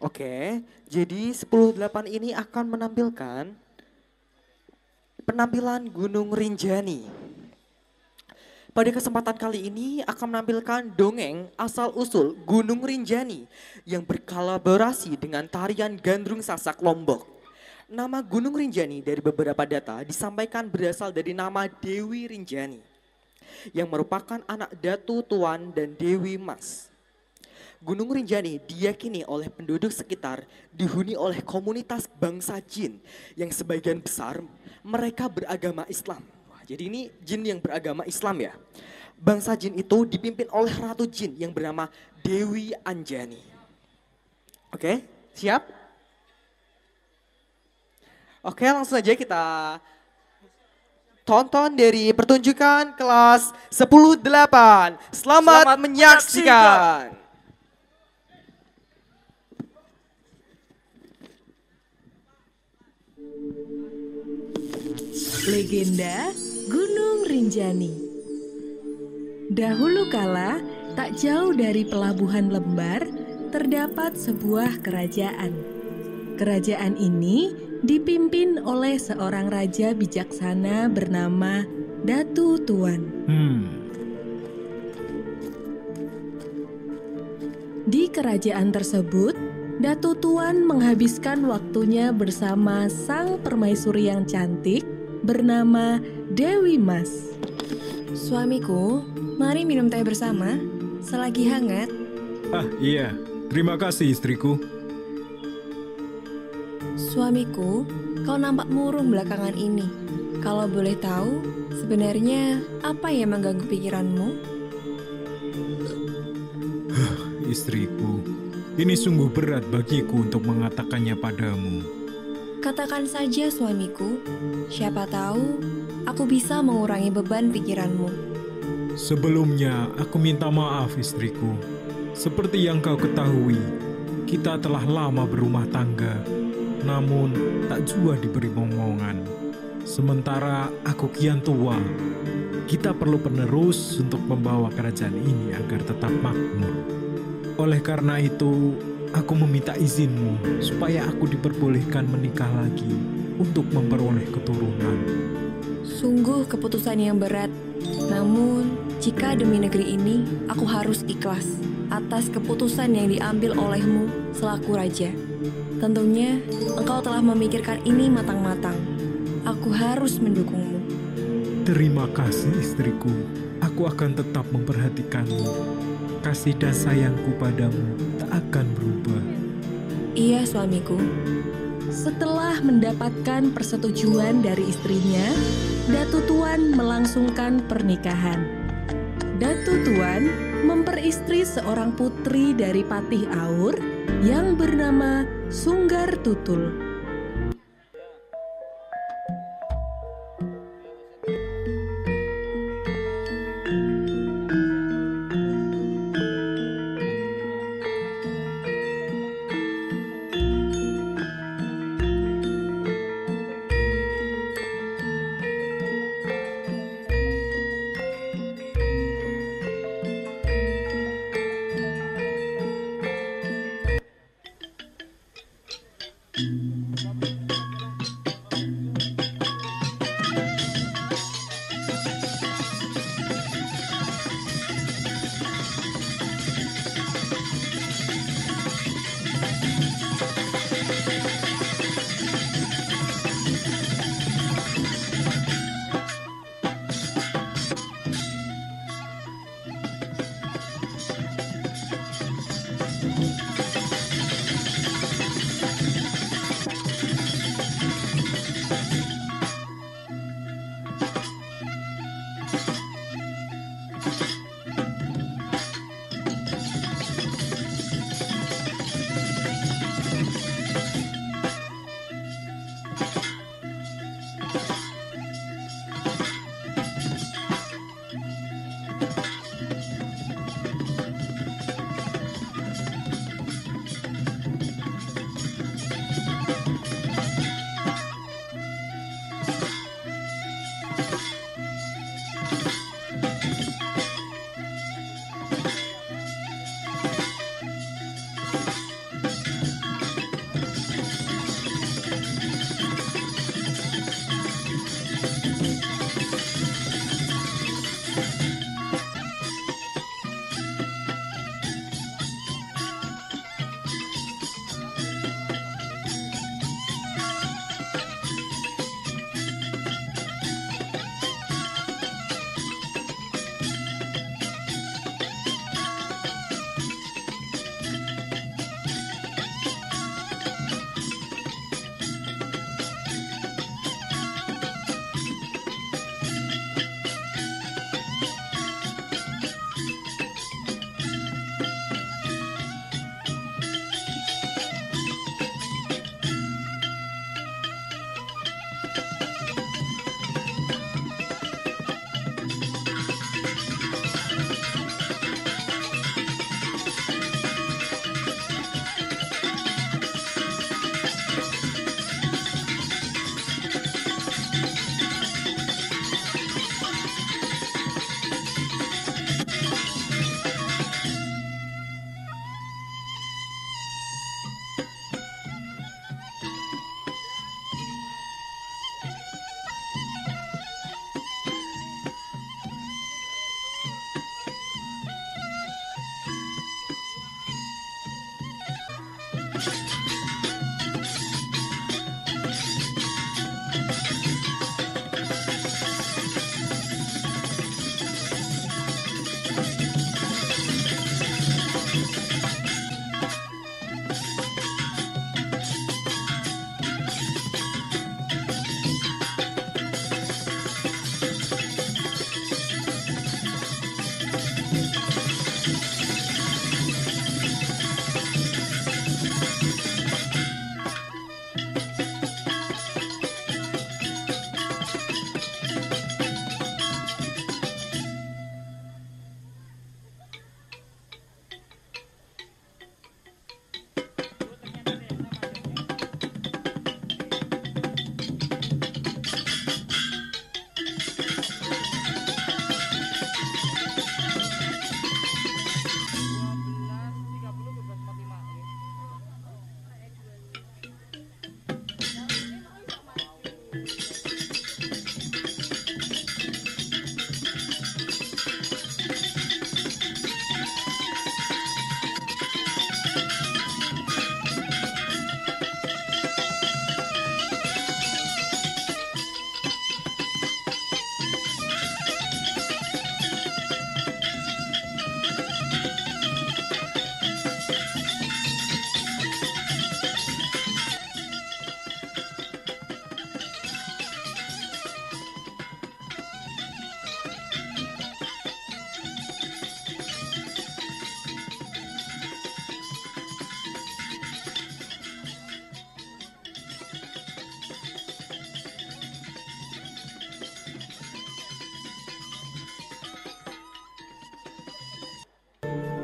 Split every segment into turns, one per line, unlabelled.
Oke, jadi 10.8 ini akan menampilkan penampilan Gunung Rinjani. Pada kesempatan kali ini akan menampilkan dongeng asal-usul Gunung Rinjani yang berkolaborasi dengan tarian Gandrung Sasak Lombok. Nama Gunung Rinjani dari beberapa data disampaikan berasal dari nama Dewi Rinjani yang merupakan anak Datu Tuan dan Dewi Mas. Gunung Rinjani diyakini oleh penduduk sekitar dihuni oleh komunitas bangsa jin yang sebagian besar mereka beragama Islam. Wah, jadi ini jin yang beragama Islam ya. Bangsa jin itu dipimpin oleh ratu jin yang bernama Dewi Anjani. Oke, siap? Oke, langsung aja kita tonton dari pertunjukan kelas 10.8. Selamat menyaksikan.
Legenda Gunung Rinjani. Dahulu kala, tak jauh dari pelabuhan Lembar, terdapat sebuah kerajaan. Kerajaan ini dipimpin oleh seorang raja bijaksana bernama Datu Tuan. Di kerajaan tersebut, Datu Tuan menghabiskan waktunya bersama sang permaisuri yang cantik bernama Dewi Mas.
Suamiku, mari minum teh bersama, selagi hangat.
Ah iya, terima kasih istriku.
Suamiku, kau nampak murung belakangan ini. Kalau boleh tahu, sebenarnya apa yang mengganggu pikiranmu?
Istriku, ini sungguh berat bagiku untuk mengatakannya padamu.
Katakan saja suamiku, siapa tahu aku bisa mengurangi beban pikiranmu.
Sebelumnya, aku minta maaf istriku. Seperti yang kau ketahui, kita telah lama berumah tangga, namun tak jua diberi momongan. Sementara aku kian tua, kita perlu penerus untuk membawa kerajaan ini agar tetap makmur. Oleh karena itu, aku meminta izinmu supaya aku diperbolehkan menikah lagi untuk memperoleh keturunan.
Sungguh keputusan yang berat. Namun, jika demi negeri ini, aku harus ikhlas atas keputusan yang diambil olehmu selaku raja. Tentunya, engkau telah memikirkan ini matang-matang. Aku harus mendukungmu.
Terima kasih istriku. Aku akan tetap memperhatikanmu. Kasih dan sayangku padamu tak akan berubah.
Iya, suamiku.
Setelah mendapatkan persetujuan dari istrinya, Datu Tuan melangsungkan pernikahan. Datu Tuan memperistri seorang putri dari Patih Aur yang bernama Sunggar Tutul.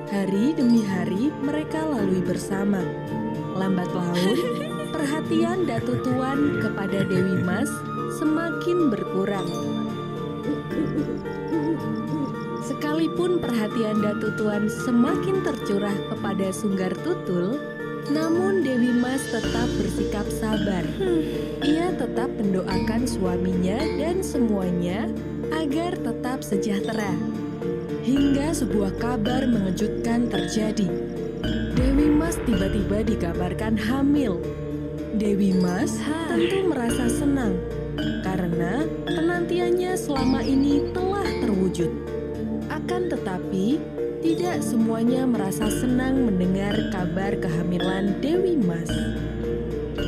Hari demi hari mereka lalui bersama. Lambat laun, perhatian Datu Tuan kepada Dewi Mas semakin berkurang. Sekalipun perhatian Datu Tuan semakin tercurah kepada Sunggar Tutul, namun Dewi Mas tetap bersikap sabar. Ia tetap mendoakan suaminya dan semuanya agar tetap sejahtera. Hingga sebuah kabar mengejutkan terjadi. Dewi Mas tiba-tiba dikabarkan hamil. Dewi Mas tentu merasa senang karena penantiannya selama ini telah terwujud. Akan tetapi, tidak semuanya merasa senang mendengar kabar kehamilan Dewi Mas.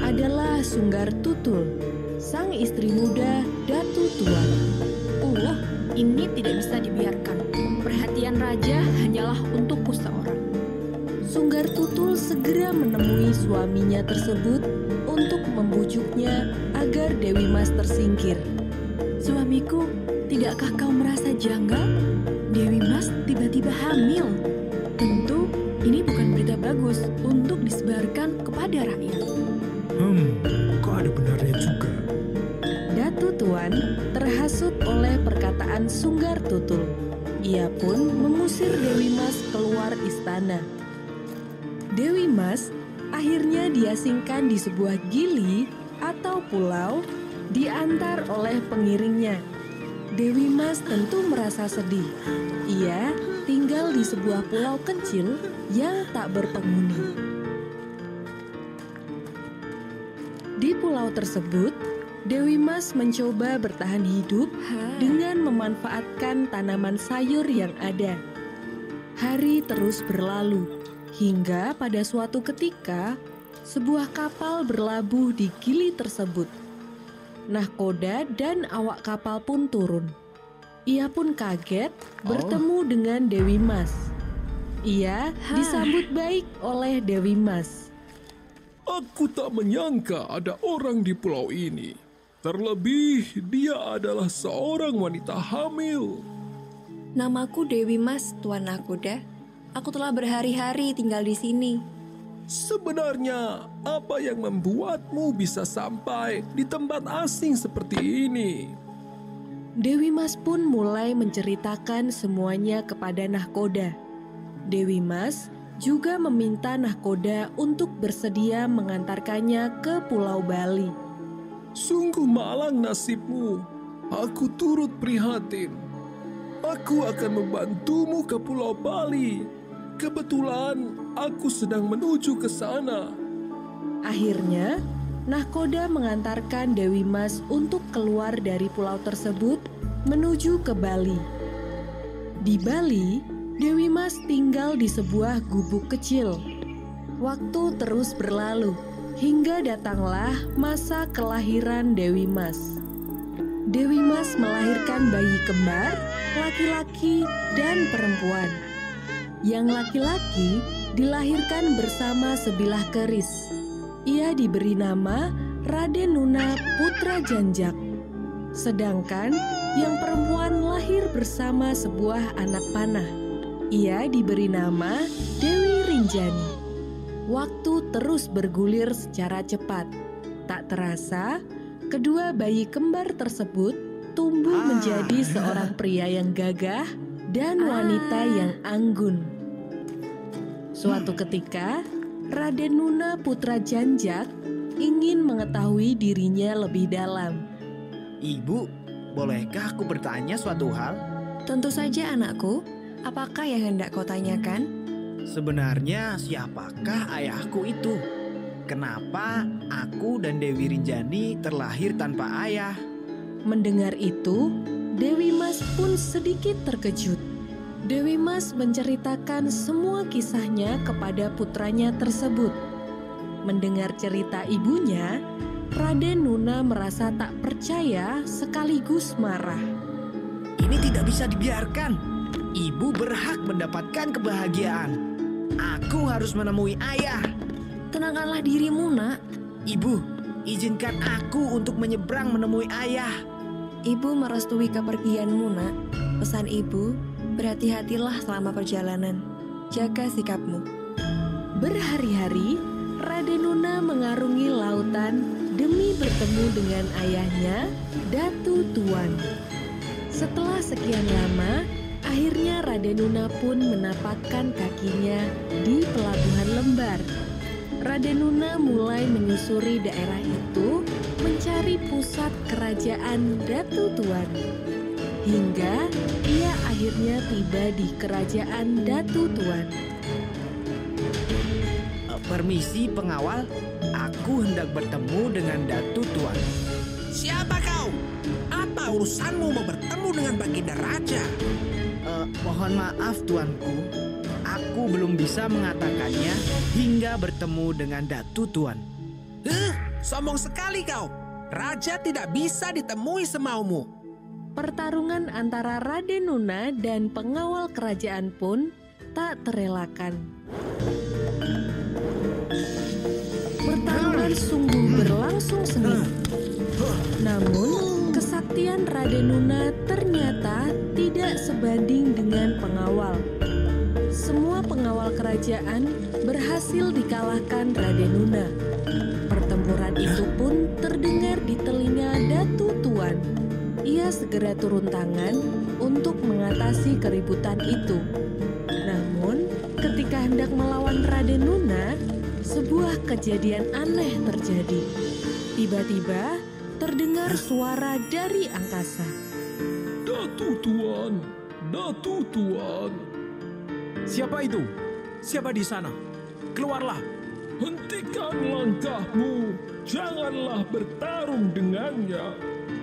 Adalah Sunggar Tutul, sang istri muda Datu Tuan.
Ini tidak bisa dibiarkan. Perhatian raja hanyalah untukku seorang.
Sunggar Tutul segera menemui suaminya tersebut untuk membujuknya agar Dewi Mas tersingkir.
Suamiku, tidakkah kau merasa janggal? Dewi Mas tiba-tiba hamil. Tentu ini bukan berita bagus untuk disebarkan kepada rakyat.
Kok ada benarnya juga?
Datu Tuan terhasut oleh perkataan Sunggar Tutul. Ia pun mengusir Dewi Mas keluar istana. Dewi Mas akhirnya diasingkan di sebuah gili atau pulau, diantar oleh pengiringnya. Dewi Mas tentu merasa sedih. Ia tinggal di sebuah pulau kecil yang tak berpenghuni. Di pulau tersebut, Dewi Mas mencoba bertahan hidup dengan memanfaatkan tanaman sayur yang ada. Hari terus berlalu, hingga pada suatu ketika, sebuah kapal berlabuh di gili tersebut. Nahkoda dan awak kapal pun turun. Ia pun kaget bertemu dengan Dewi Mas. Ia disambut baik oleh Dewi Mas.
Aku tak menyangka ada orang di pulau ini. Terlebih, dia adalah seorang wanita hamil.
Namaku Dewi Mas, Tuan Nahkoda. Aku telah berhari-hari tinggal di sini.
Sebenarnya, apa yang membuatmu bisa sampai di tempat asing seperti ini?
Dewi Mas pun mulai menceritakan semuanya kepada Nahkoda. Dewi Mas juga meminta Nahkoda untuk bersedia mengantarkannya ke Pulau Bali.
Sungguh malang nasibmu. Aku turut prihatin. Aku akan membantumu ke Pulau Bali. Kebetulan aku sedang menuju ke sana.
Akhirnya, Nahkoda mengantarkan Dewi Mas untuk keluar dari pulau tersebut menuju ke Bali. Di Bali, Dewi Mas tinggal di sebuah gubuk kecil. Waktu terus berlalu, hingga datanglah masa kelahiran Dewi Mas. Dewi Mas melahirkan bayi kembar, laki-laki dan perempuan. Yang laki-laki dilahirkan bersama sebilah keris. Ia diberi nama Raden Nuna Putra Janjak. Sedangkan yang perempuan lahir bersama sebuah anak panah. Ia diberi nama Dewi Rinjani. Waktu terus bergulir secara cepat. Tak terasa, kedua bayi kembar tersebut tumbuh menjadi seorang pria yang gagah dan wanita yang anggun. Suatu ketika, Raden Nuna Putra Janjak ingin mengetahui dirinya lebih dalam.
Ibu, bolehkah aku bertanya suatu hal?
Tentu saja anakku, apakah yang hendak kau tanyakan?
Sebenarnya siapakah ayahku itu? Kenapa aku dan Dewi Rinjani terlahir tanpa ayah?
Mendengar itu, Dewi Mas pun sedikit terkejut. Dewi Mas menceritakan semua kisahnya kepada putranya tersebut. Mendengar cerita ibunya, Raden Nuna merasa tak percaya sekaligus marah.
Ini tidak bisa dibiarkan. Ibu berhak mendapatkan kebahagiaan. Aku harus menemui ayah.
Tenangkanlah dirimu, Nak.
Ibu, izinkan aku untuk menyeberang menemui ayah.
Ibu merestui kepergianmu, Nak. Pesan ibu, berhati-hatilah selama perjalanan. jaga sikapmu.
Berhari-hari, Radenuna mengarungi lautan demi bertemu dengan ayahnya, Datu Tuan. Setelah sekian lama, akhirnya Radenuna pun menapakkan kakinya di pelabuhan Lembar. Radenuna mulai menyusuri daerah itu mencari pusat kerajaan Datu Tuan. Hingga ia akhirnya tiba di kerajaan Datu Tuan.
Permisi pengawal, aku hendak bertemu dengan Datu Tuan.
Siapa kau? Apa urusanmu mau bertemu dengan Baginda Raja?
Mohon maaf tuanku, aku belum bisa mengatakannya hingga bertemu dengan Datu Tuan.
Sombong sekali kau. Raja tidak bisa ditemui semaumu.
Pertarungan antara Radenuna dan pengawal kerajaan pun tak terelakkan. Pertarungan sungguh berlangsung sengit. Namun, kesaktian Radenuna ternyata tidak sebanding dengan pengawal. Semua pengawal kerajaan berhasil dikalahkan Radenuna. Pertempuran itu pun terdengar di telinga Datu Tuan. Ia segera turun tangan untuk mengatasi keributan itu. Namun, ketika hendak melawan Radenuna, sebuah kejadian aneh terjadi. Tiba-tiba terdengar suara dari angkasa.
Datu Tuan, Datu Tuan.
Siapa itu? Siapa di sana? Keluarlah.
Hentikan langkahmu. Janganlah bertarung dengannya.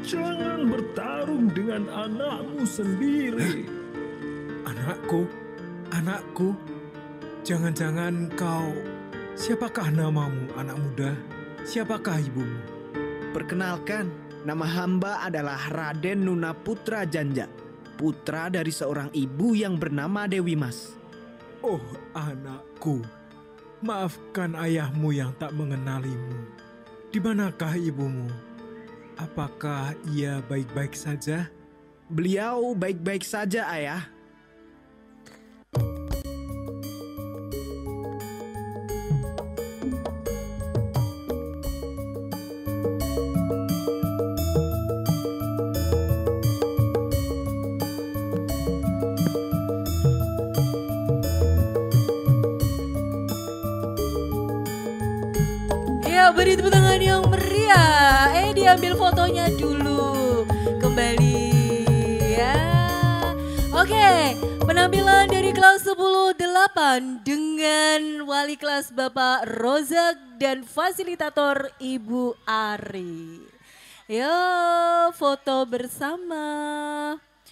Jangan bertarung dengan anakmu sendiri.
Anakku, anakku. Jangan-jangan kau... Siapakah namamu, anak muda? Siapakah ibumu?
Perkenalkan, nama hamba adalah Raden Nuna Putra Janja, putra dari seorang ibu yang bernama Dewi Mas.
Oh anakku, maafkan ayahmu yang tak mengenalimu. Di manakah ibumu? Apakah ia baik-baik saja?
Beliau baik-baik saja, ayah.
Ya, beri tepuk tangan yang meriah. Diambil fotonya dulu. Kembali ya. Oke, penampilan dari kelas 10-8 dengan wali kelas Bapak Rozak dan fasilitator Ibu Ari. Yo, foto bersama.